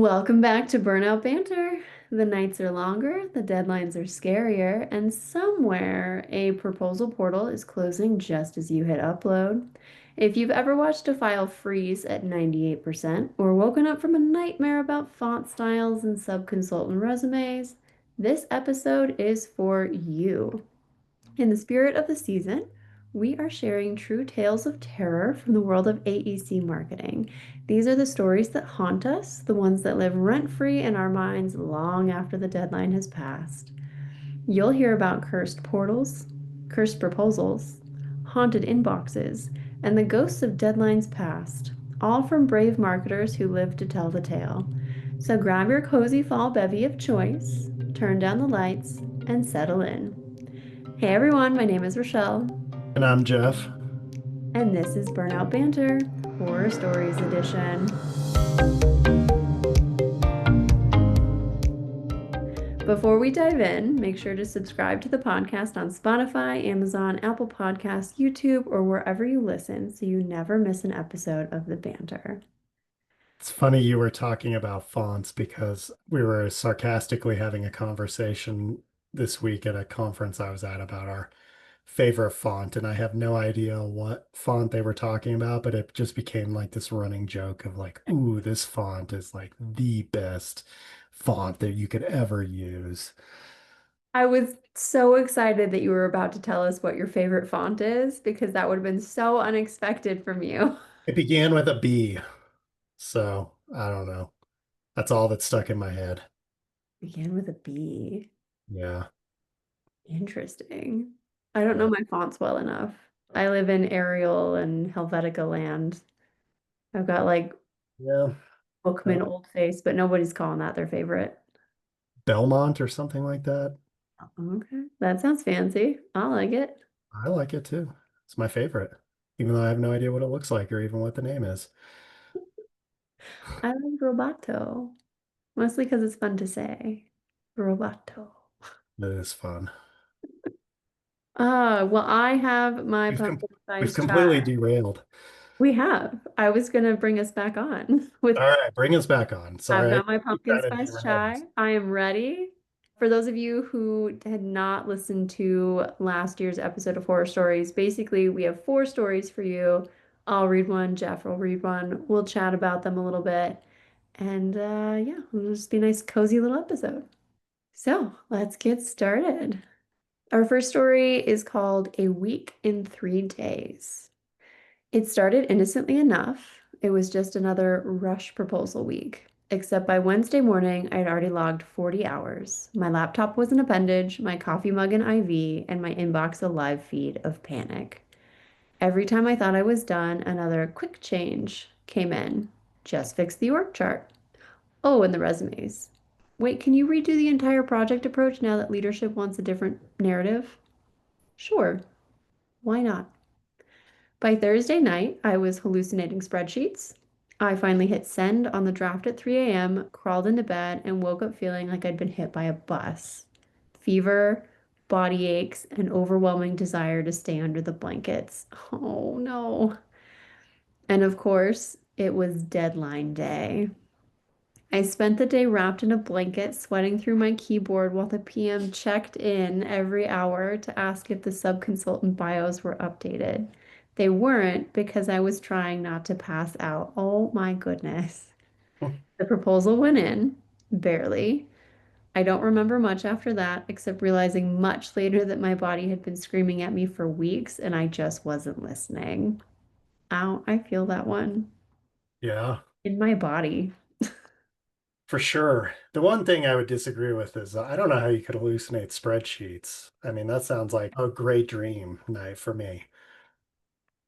Welcome back to Burnout Banter. The nights are longer, the deadlines are scarier, and somewhere a proposal portal is closing just as you hit upload. If you've ever watched a file freeze at 98% or woken up from a nightmare about font styles and sub-consultant resumes, this episode is for you. In the spirit of the season, we are sharing true tales of terror from the world of AEC marketing. These are the stories that haunt us, the ones that live rent-free in our minds long after the deadline has passed. You'll hear about cursed portals, cursed proposals, haunted inboxes, and the ghosts of deadlines past, all from brave marketers who live to tell the tale. So grab your cozy fall bevy of choice, turn down the lights, and settle in. Hey everyone, my name is Rochelle, And I'm Jeff. and this is Burnout Banter, Horror Stories Edition. Before we dive in, make sure to subscribe to the podcast on Spotify, Amazon, Apple Podcasts, YouTube, or wherever you listen so you never miss an episode of the banter. It's funny you were talking about fonts because we were sarcastically having a conversation this week at a conference I was at about our favorite font, and I have no idea what font they were talking about, but it just became like this running joke of like, ooh, this font is like the best font that you could ever use. I was so excited that you were about to tell us what your favorite font is because that would have been so unexpected from you. It began with a B, so I don't know. That's all that stuck in my head. Begin with a B. Yeah. Interesting. I don't know Yeah. my fonts well enough. I live in Arial and Helvetica land. I've got like Yeah. Bookman Old Face, but nobody's calling that their favorite. Belmont or something like that. Okay, that sounds fancy. I like it. I like it too. It's my favorite, even though I have no idea what it looks like or even what the name is. I like Robato, mostly because it's fun to say. Robato. It is fun. Well, I have my We've com pumpkin we've spice completely chai. derailed. We have. I was gonna bring us back on with All right, bring us back on. I've Sorry, I got my keep pumpkin trying to spice derail chai. us. I am ready. For those of you who had not listened to last year's episode of Horror Stories, basically we have four stories for you. I'll read one, Jeff will read one. We'll chat about them a little bit. And yeah, it'll just be a nice, cozy little episode. So let's get started. Our first story is called A Week in 3 Days. It started innocently enough. It was just another rush proposal week. Except by Wednesday morning, I had already logged 40 hours. My laptop was an appendage, my coffee mug an IV, and my inbox a live feed of panic. Every time I thought I was done, another quick change came in. Just fix the org chart. Oh, and the resumes. Wait, can you redo the entire project approach now that leadership wants a different narrative? Sure, why not? By Thursday night, I was hallucinating spreadsheets. I finally hit send on the draft at 3 a.m., crawled into bed, and woke up feeling like I'd been hit by a bus. Fever, body aches, and overwhelming desire to stay under the blankets. Oh no. And of course, it was deadline day. I spent the day wrapped in a blanket, sweating through my keyboard while the PM checked in every hour to ask if the sub-consultant bios were updated. They weren't because I was trying not to pass out. Oh my goodness. The proposal went in, barely. I don't remember much after that, except realizing much later that my body had been screaming at me for weeks and I just wasn't listening. Ow, I feel that one Yeah, in my body. for sure. The one thing I would disagree with is I don't know how you could hallucinate spreadsheets. I mean, that sounds like a great dream night for me.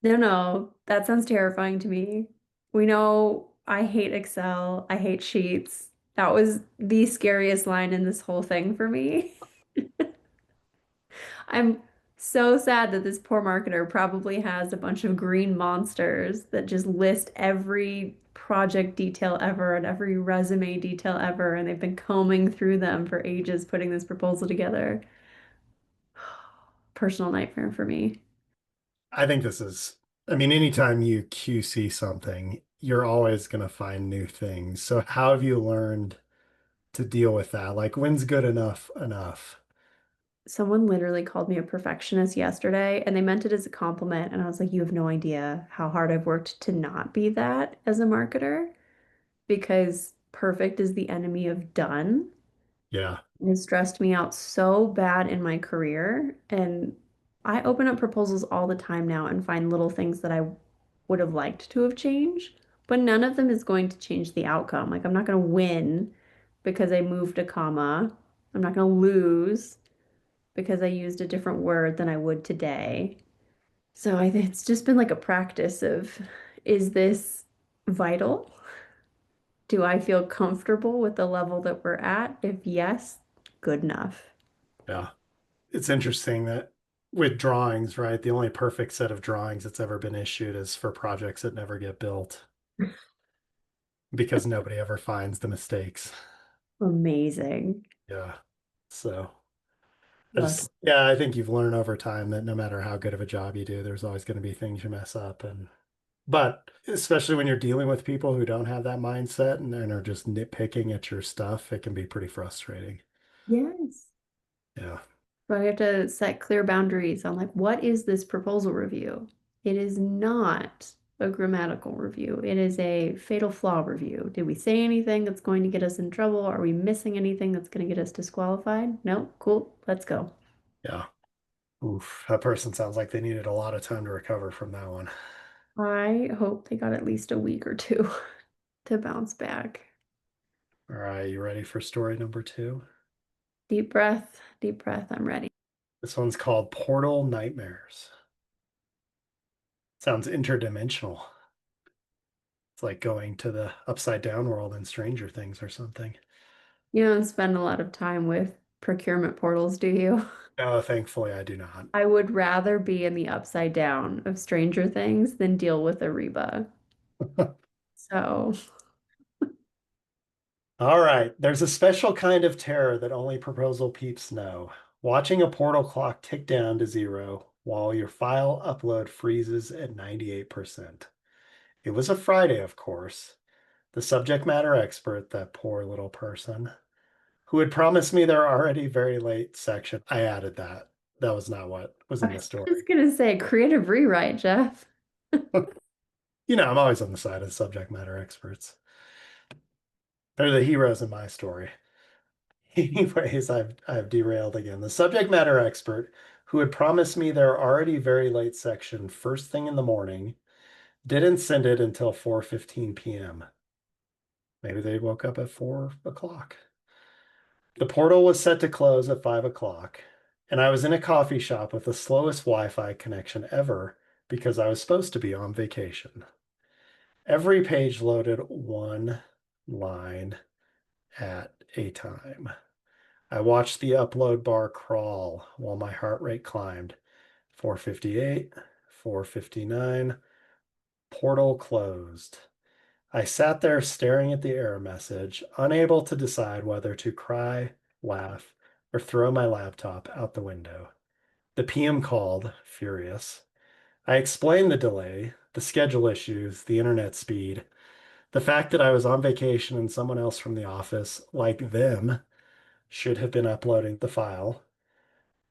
No, no, that sounds terrifying to me. We know I hate Excel. I hate sheets. That was the scariest line in this whole thing for me. I'm so sad that this poor marketer probably has a bunch of green monsters that just list every project detail ever and every resume detail ever, and they've been combing through them for ages putting this proposal together. Personal nightmare for me. I think this is, I mean, anytime you QC something, you're always going to find new things. So how have you learned to deal with that? Like, when's good enough? Someone literally called me a perfectionist yesterday, and they meant it as a compliment. And I was like, you have no idea how hard I've worked to not be that as a marketer because perfect is the enemy of done. Yeah, It stressed me out so bad in my career. And I open up proposals all the time now and find little things that I would have liked to have changed, but none of them is going to change the outcome. Like, I'm not going to win because I moved a comma. I'm not going to lose because I used a different word than I would today. So I think it's just been like a practice of, is this vital? Do I feel comfortable with the level that we're at? If yes, good enough. yeah. It's interesting that with drawings, right? The only perfect set of drawings that's ever been issued is for projects that never get built because nobody ever finds the mistakes. Amazing. Yeah. So Look, yeah, I think you've learned over time that no matter how good of a job you do, there's always going to be things you mess up. But especially when you're dealing with people who don't have that mindset and are just nitpicking at your stuff, it can be pretty frustrating. yes. Yeah. But we have to set clear boundaries on like, what is this proposal review? It is not a grammatical review. It is a fatal flaw review. Did we say anything that's going to get us in trouble? Are we missing anything that's going to get us disqualified? No? Cool. Let's go. Yeah. Oof. That person sounds like they needed a lot of time to recover from that one. I hope they got at least a week or two to bounce back. All right. You ready for story number two? Deep breath, deep breath. I'm ready. This one's called Portal Nightmares. Sounds interdimensional. It's like going to the upside down world in Stranger Things or something. You don't spend a lot of time with procurement portals, do you? No, thankfully I do not. I would rather be in the upside down of Stranger Things than deal with Ariba. So, All right. There's a special kind of terror that only proposal peeps know. Watching a portal clock tick down to zero while your file upload freezes at 98%. It was a Friday, of course. The subject matter expert, that poor little person, who had promised me their already very late section. I added that. That was not what was I in the was story. just gonna say creative rewrite, Jeff. You know, I'm always on the side of the subject matter experts. They're the heroes in my story. Anyways, I've derailed again. The subject matter expert, who had promised me their already very late section first thing in the morning, didn't send it until 4:15 p.m. Maybe they woke up at 4 o'clock. The portal was set to close at 5 o'clock, and I was in a coffee shop with the slowest Wi-Fi connection ever because I was supposed to be on vacation. Every page loaded one line at a time. I watched the upload bar crawl while my heart rate climbed. 458, 459, portal closed. I sat there staring at the error message, unable to decide whether to cry, laugh, or throw my laptop out the window. The PM called, furious. I explained the delay, the schedule issues, the internet speed, the fact that I was on vacation and someone else from the office, like them, should have been uploading the file.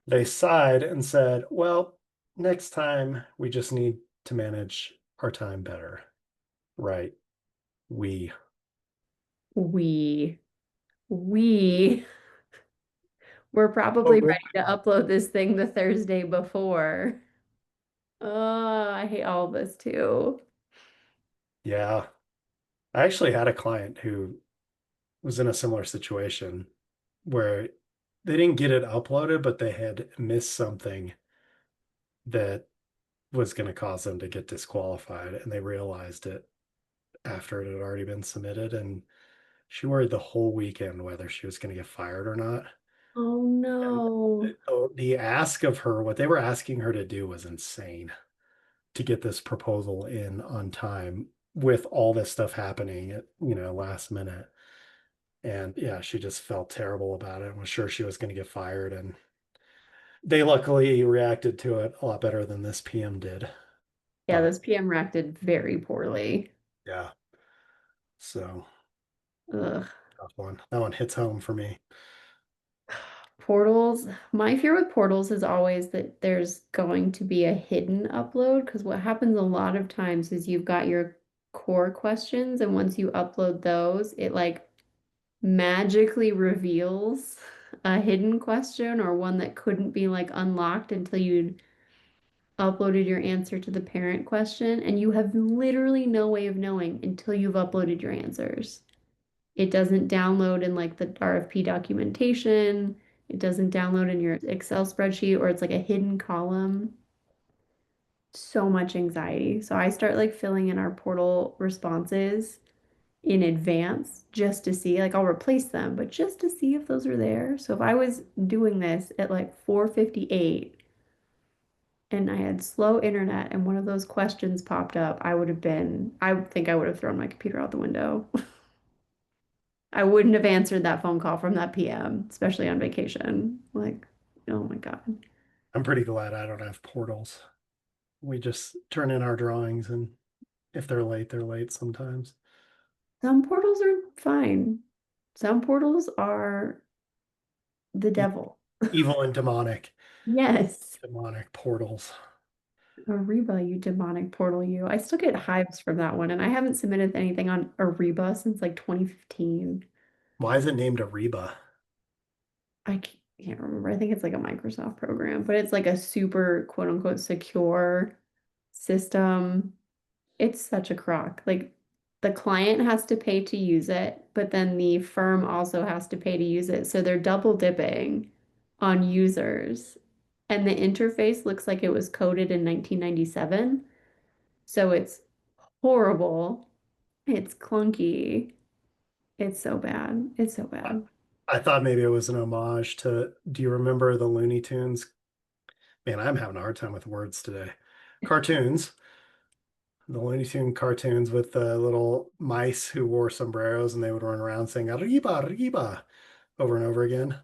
They sighed and said, well, next time we just need to manage our time better. Right. We. We, we were Oh, probably really? ready to upload this thing the Thursday before. Oh, I hate all of this too. Yeah. I actually had a client who was in a similar situation where they didn't get it uploaded, but they had missed something that was going to cause them to get disqualified. And they realized it after it had already been submitted. And she worried the whole weekend whether she was going to get fired or not. Oh And no. the ask of her, what they were asking her to do was insane to get this proposal in on time with all this stuff happening at, last minute. And yeah, she just felt terrible about it and was sure she was going to get fired. And they luckily reacted to it a lot better than this PM did. Yeah, But this PM reacted very poorly. Yeah. So Ugh. tough one. That one hits home for me. Portals. My fear with portals is always that there's going to be a hidden upload because what happens a lot of times is you've got your core questions, and once you upload those, it like magically reveals a hidden question or one that couldn't be like unlocked until you'd uploaded your answer to the parent question, and you have literally no way of knowing until you've uploaded your answers. It doesn't download in like the RFP documentation. It doesn't download in your Excel spreadsheet, or it's like a hidden column. So much anxiety. So I start like filling in our portal responses in advance just to see, like I'll replace them, but just to see if those are there. So if I was doing this at like 4:58 and I had slow internet and one of those questions popped up, I think I would have thrown my computer out the window. I wouldn't have answered that phone call from that PM, especially on vacation. Like, oh my God. I'm pretty glad I don't have portals. We just turn in our drawings, and if they're late sometimes. Some portals are fine. Some portals are the E- devil. Evil and demonic. Yes. Demonic portals. Ariba, you demonic portal, you. I still get hives from that one, and I haven't submitted anything on Ariba since like 2015. Why is it named Ariba? I can't remember. I think it's like a Microsoft program, but it's like a super quote unquote secure system. It's such a crock. Like the client has to pay to use it, but then the firm also has to pay to use it. So they're double dipping on users. And the interface looks like it was coded in 1997. So it's horrible. It's clunky. It's so bad. It's so I, bad. I thought maybe it was an homage to, do you remember the Looney Tunes? Man, I'm having a hard time with words today. Cartoons, the Looney Tune cartoons with the little mice who wore sombreros and they would run around saying Arriba, Arriba over and over again.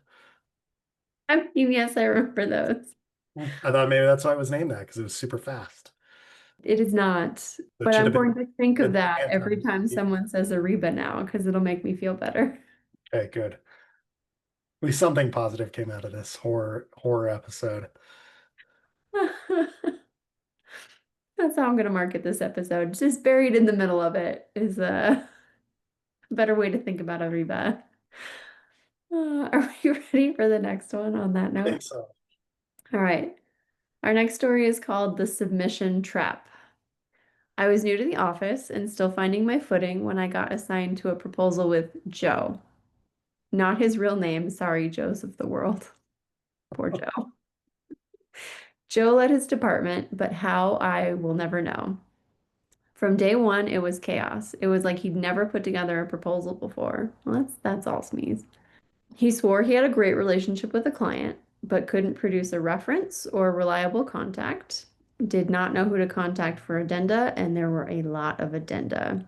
I mean, yes, I remember those. I thought maybe that's why it was named that because it was super fast. It is not, It but should I'm have going to think of been the that every anthem. time Yeah. someone says Ariba now because it'll make me feel better. Okay, good. At least something positive came out of this horror episode. That's how I'm going to market this episode. Just buried in the middle of it is a better way to think about Ariba. Are we ready for the next one on that I think note? so. All right. Our next story is called The Submission Trap. I was new to the office and still finding my footing when I got assigned to a proposal with Joe. Not his real name. Sorry, Joes of the world. Poor Joe. Joe led his department, but how I will never know. From day one, it was chaos. It was like he'd never put together a proposal before. Well, that's all smees. He swore he had a great relationship with a client, but couldn't produce a reference or a reliable contact. Did not know who to contact for addenda, and there were a lot of addenda.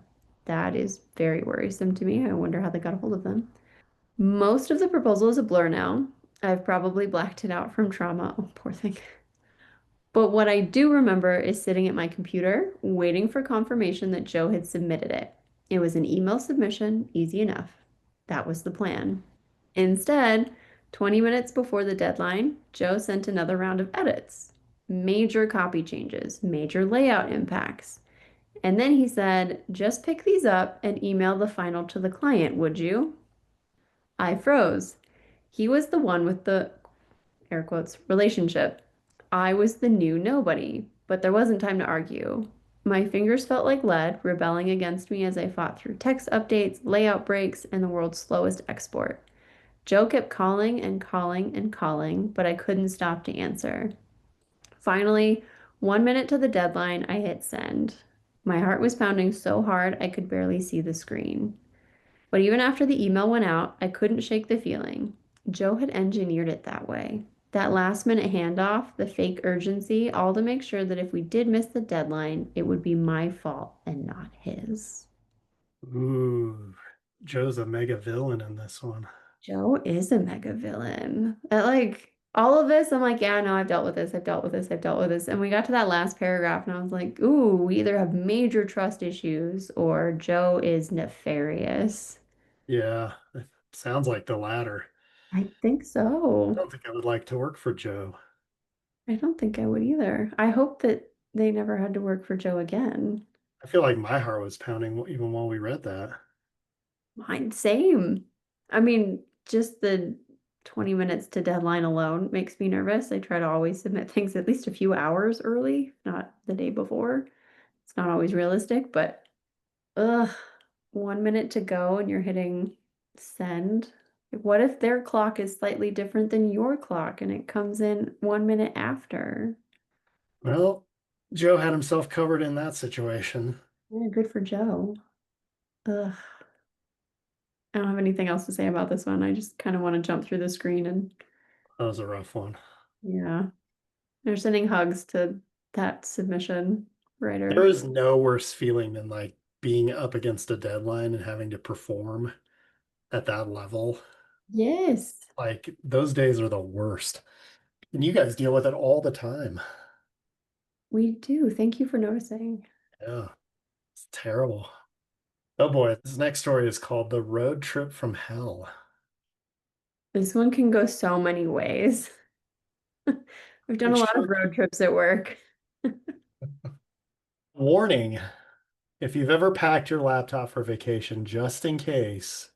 That is very worrisome to me. I wonder how they got a hold of them. Most of the proposal is a blur now. I've probably blacked it out from trauma. Oh, poor thing. But what I do remember is sitting at my computer, waiting for confirmation that Joe had submitted it. It was an email submission, easy enough. That was the plan. Instead, 20 minutes before the deadline, Joe sent another round of edits. Major copy changes, major layout impacts. And then he said, just pick these up and email the final to the client, would you? I froze. He was the one with the air quotes, relationship. I was the new nobody, but there wasn't time to argue. My fingers felt like lead, rebelling against me as I fought through text updates, layout breaks, and the world's slowest export. Joe kept calling and calling and calling, but I couldn't stop to answer. Finally, 1 minute to the deadline, I hit send. My heart was pounding so hard I could barely see the screen. But even after the email went out, I couldn't shake the feeling. Joe had engineered it that way. That last minute handoff, the fake urgency, all to make sure that if we did miss the deadline, it would be my fault and not his. Ooh, Joe's a mega villain in this one. Joe is a mega villain. Like, all of this, I'm like, yeah, no, I've dealt with this, I've dealt with this, I've dealt with this. And we got to that last paragraph, and I was like, ooh, we either have major trust issues or Joe is nefarious. Yeah, it sounds like the latter. I think I so. don't think I would like to work for Joe. I don't think I would either. I hope that they never had to work for Joe again. I feel like my heart was pounding even while we read that. Mine, same. I mean, just the 20 minutes to deadline alone makes me nervous. I try to always submit things at least a few hours early, not the day before. It's not always realistic, but ugh, 1 minute to go and you're hitting send. What if their clock is slightly different than your clock and it comes in 1 minute after? Well, Joe had himself covered in that situation. Yeah, good for Joe. Ugh. I don't have anything else to say about this one. I just kind of want to jump through the screen and That was a rough one. yeah. They're sending hugs to that submission There writer. is no worse feeling than like being up against a deadline and having to perform at that level. Yes, Like those days are the worst. And you guys deal with it all the time. we do. Thank you for noticing. Yeah, it's terrible. Oh boy, this next story is called The Road Trip from Hell. This one can go so many ways. We've done It a lot of sure road can. trips at work. Warning, if you've ever packed your laptop for vacation just in case,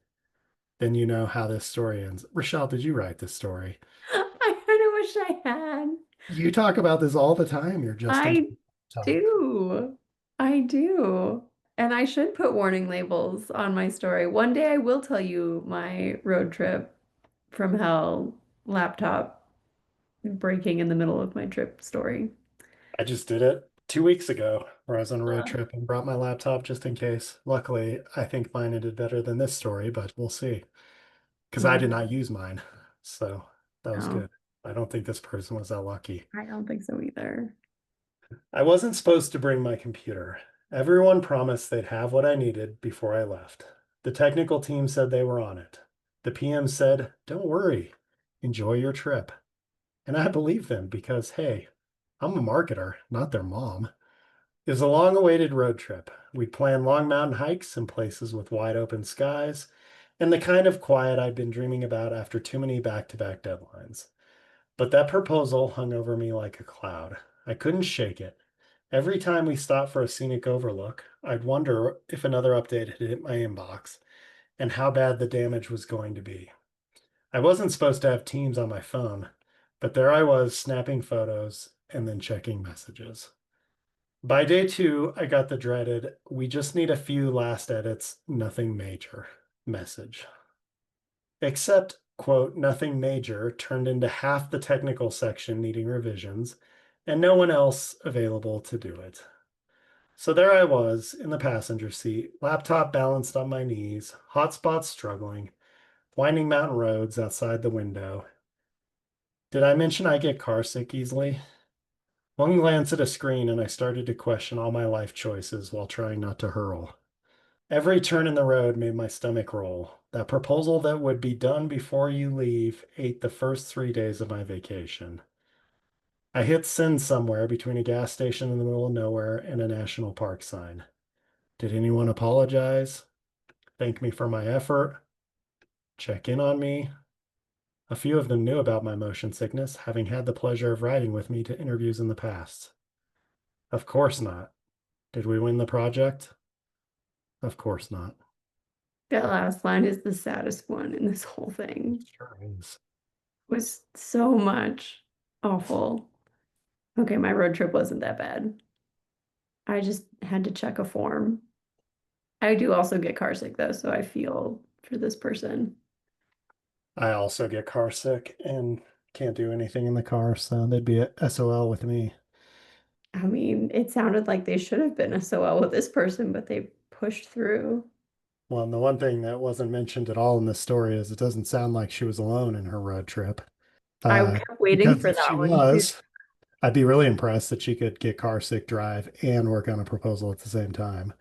then you know how this story ends. Rochelle, did you write this story? I kind of wish I had. You talk about this all the time. You're just in case I laptop. do. I do. And I should put warning labels on my story. One day I will tell you my road trip from hell laptop breaking in the middle of my trip story. I just did it 2 weeks ago where I was on a road trip and brought my laptop just in case. Luckily, I think mine ended better than this story, but we'll see. Because I Well, did not use mine. So that was no, good. I don't think this person was that lucky. I don't think so either. I wasn't supposed to bring my computer. Everyone promised they'd have what I needed before I left. The technical team said they were on it. The PM said, "Don't worry, enjoy your trip." And I believed them because, hey, I'm a marketer, not their mom. It was a long awaited road trip. We'd planned long mountain hikes in places with wide open skies and the kind of quiet I'd been dreaming about after too many back to back deadlines. But that proposal hung over me like a cloud. I couldn't shake it. Every time we stopped for a scenic overlook, I'd wonder if another update had hit my inbox and how bad the damage was going to be. I wasn't supposed to have Teams on my phone, but there I was snapping photos and then checking messages. By day two, I got the dreaded, "We just need a few last edits, nothing major" message. Except, quote, "nothing major" turned into half the technical section needing revisions and no one else available to do it. So there I was in the passenger seat, laptop balanced on my knees, hotspots struggling, winding mountain roads outside the window. Did I mention I get car sick easily? One glance at a screen and I started to question all my life choices while trying not to hurl. Every turn in the road made my stomach roll. That proposal that would be done before you leave ate the first 3 days of my vacation. I hit send somewhere between a gas station in the middle of nowhere and a national park sign. Did anyone apologize? Thank me for my effort? Check in on me? A few of them knew about my motion sickness, having had the pleasure of riding with me to interviews in the past. Of course not. Did we win the project? Of course not. That last line is the saddest one in this whole thing. Sure is. It was so much awful. Okay, my road trip wasn't that bad. I just had to check a form. I do also get car sick though, so I feel for this person. I also get car sick and can't do anything in the car, so they'd be a SOL with me. I mean, it sounded like they should have been SOL with this person, but they pushed through. Well, and the one thing that wasn't mentioned at all in this story is it doesn't sound like she was alone in her road trip. I kept waiting Because for if that she one too. was, I'd be really impressed that she could get car sick, drive, and work on a proposal at the same time.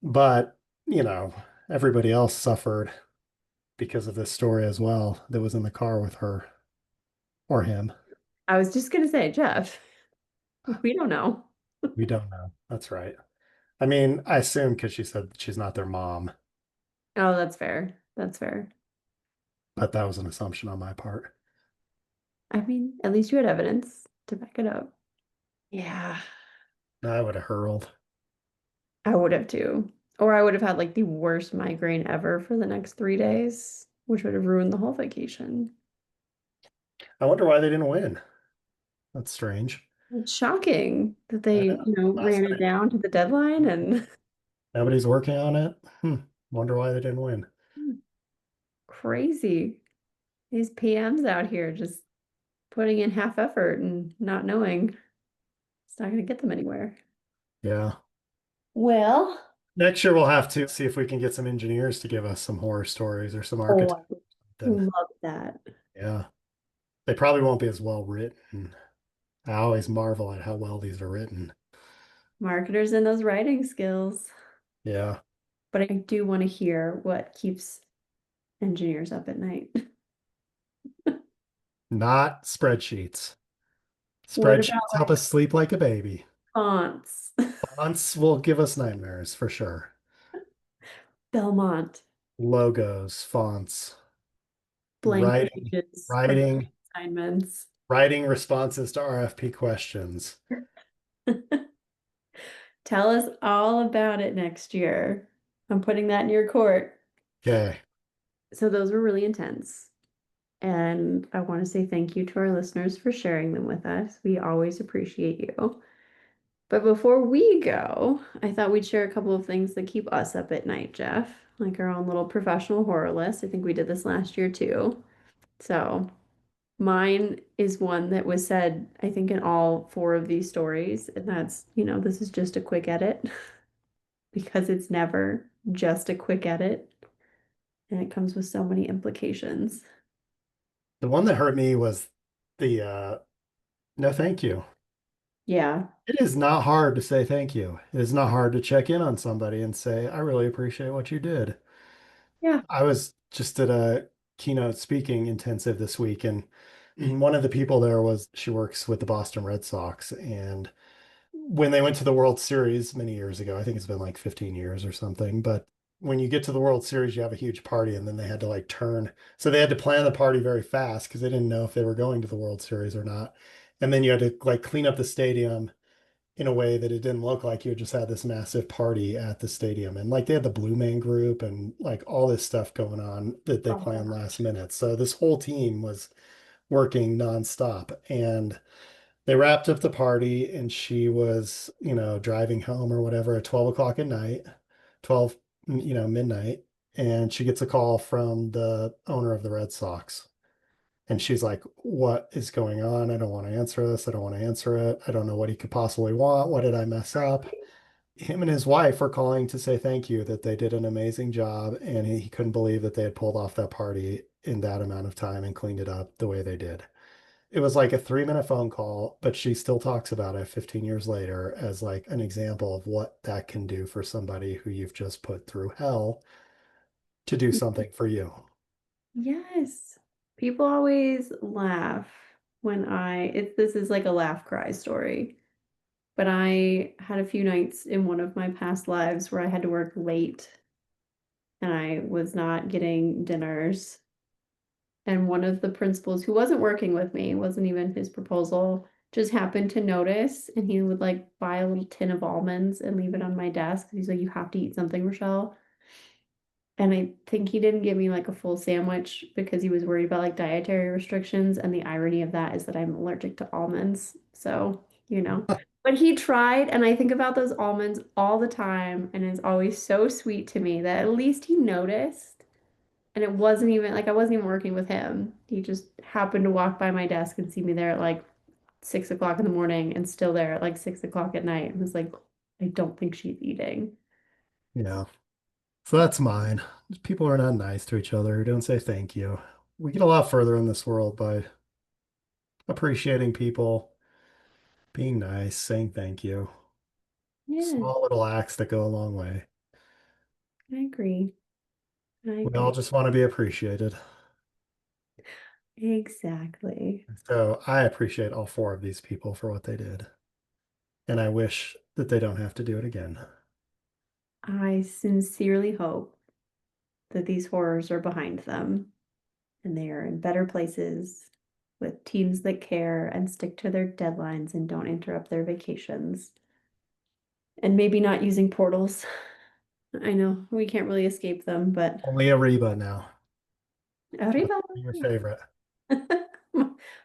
But, you know, everybody else suffered because of this story as well that was in the car with her. or him. I was just gonna say, Jeff, we don't know. We don't know. That's right. I mean, I assume because she said she's not their mom, Oh, that's fair. That's fair. but that was an assumption on my part. I mean, at least you had evidence to back it up. Yeah, I would have hurled. I would have too. Or I would have had like the worst migraine ever for the next 3 days, which would have ruined the whole vacation. I wonder why they didn't win. That's strange. It's shocking that I they, know. Last ran it night, down to the deadline and nobody's working on it. Wonder why they didn't win. crazy. These PMs out here just putting in half effort and not knowing it's not going to get them anywhere. Yeah. Well, Next year we'll have to see if we can get some engineers to give us some horror stories or some oh, I architects. would Then love that. yeah, they probably won't be as well written. I always marvel at how well these are written. Marketers and those writing skills. Yeah. But I do want to hear what keeps engineers up at night. Not spreadsheets. What about Spreadsheets help us sleep like a baby. fonts? Fonts will give us nightmares for sure. Belmont, Logos, fonts, blank writing, pages for writing, assignments. writing responses to RFP questions. Tell us all about it next year. I'm putting that in your court. Okay. So those were really intense. And I want to say thank you to our listeners for sharing them with us. We always appreciate you. But before we go, I thought we'd share a couple of things that keep us up at night, Jeff, like our own little professional horror list. I think we did this last year too. So mine is one that was said, I think, in all four of these stories. And that's, this is just a quick edit because it's never just a quick edit. And it comes with so many implications. The one that hurt me was the no thank you. Yeah. It is not hard to say thank you. It is not hard to check in on somebody and say, I really appreciate what you did. Yeah. I was just at a keynote speaking intensive this week, and one of the people there was she works with the Boston Red Sox. And when they went to the World Series many years ago, I think it's been like 15 years or something, but when you get to the World Series, you have a huge party, and then they had to like turn. So they had to plan the party very fast because they didn't know if they were going to the World Series or not. And then you had to like clean up the stadium in a way that it didn't look like you just had this massive party at the stadium. And like they had the Blue Man Group and like all this stuff going on that they Oh my planned last gosh. minute. So this whole team was working nonstop. And they wrapped up the party and she was, driving home or whatever at 12 o'clock at night, 12, midnight. And she gets a call from the owner of the Red Sox. And she's like, what is going on? I don't want to answer this. I don't want to answer it. I don't know what he could possibly want. What did I mess up? Him and his wife were calling to say thank you, that they did an amazing job. And he couldn't believe that they had pulled off that party in that amount of time and cleaned it up the way they did. It was like a 3-minute phone call, but she still talks about it 15 years later as like an example of what that can do for somebody who you've just put through hell to do something for you. Yes. People always laugh when this is like a laugh cry story. But I had a few nights in one of my past lives where I had to work late and I was not getting dinners. And one of the principals who wasn't working with me, wasn't even his proposal, just happened to notice and he would like buy a little tin of almonds and leave it on my desk. He's like, you have to eat something, Rochelle. And I think he didn't give me like a full sandwich because he was worried about like dietary restrictions. And the irony of that is that I'm allergic to almonds. So, but he tried. And I think about those almonds all the time. And it's always so sweet to me that at least he noticed. And it wasn't even like I wasn't even working with him. He just happened to walk by my desk and see me there at like 6 o'clock in the morning and still there at like 6 o'clock at night. And was like, I don't think she's eating. Yeah. So that's mine. People are not nice to each other, don't say thank you. We get a lot further in this world by appreciating people, being nice, saying thank you. Yeah, Small little acts that go a long way. I agree. I We all agree. just want to be appreciated. Exactly. So I appreciate all four of these people for what they did. And I wish that they don't have to do it again. I sincerely hope that these horrors are behind them and they are in better places with teams that care and stick to their deadlines and don't interrupt their vacations. And maybe not using portals. I know we can't really escape them, but Only Ariba now. arriba. Your favorite.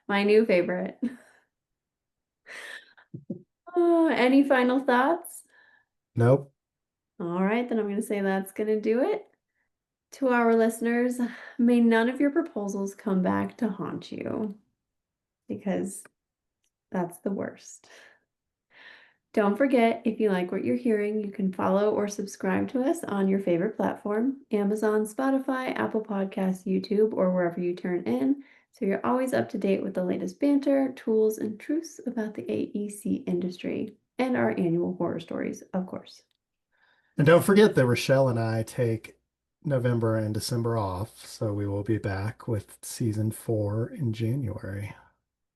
My new favorite. Any final thoughts? Nope. All right, then I'm going to say that's going to do it. To our listeners, may none of your proposals come back to haunt you because that's the worst. Don't forget, if you like what you're hearing, you can follow or subscribe to us on your favorite platform, Amazon, Spotify, Apple Podcasts, YouTube, or wherever you turn in, so you're always up to date with the latest banter, tools, and truths about the AEC industry and our annual horror stories, of course. And don't forget that Rochelle and I take November and December off, so we will be back with season 4 in January.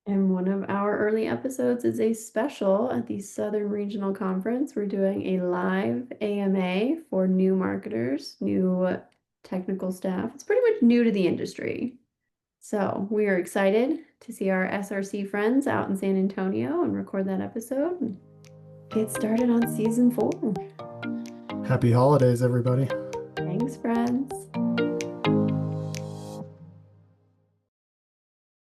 And one of our early episodes is a special at the Southern Regional Conference. We're doing a live AMA for new marketers, new technical staff. It's pretty much new to the industry. So we are excited to see our SRC friends out in San Antonio and record that episode and get started on season 4. Happy holidays, everybody. Thanks for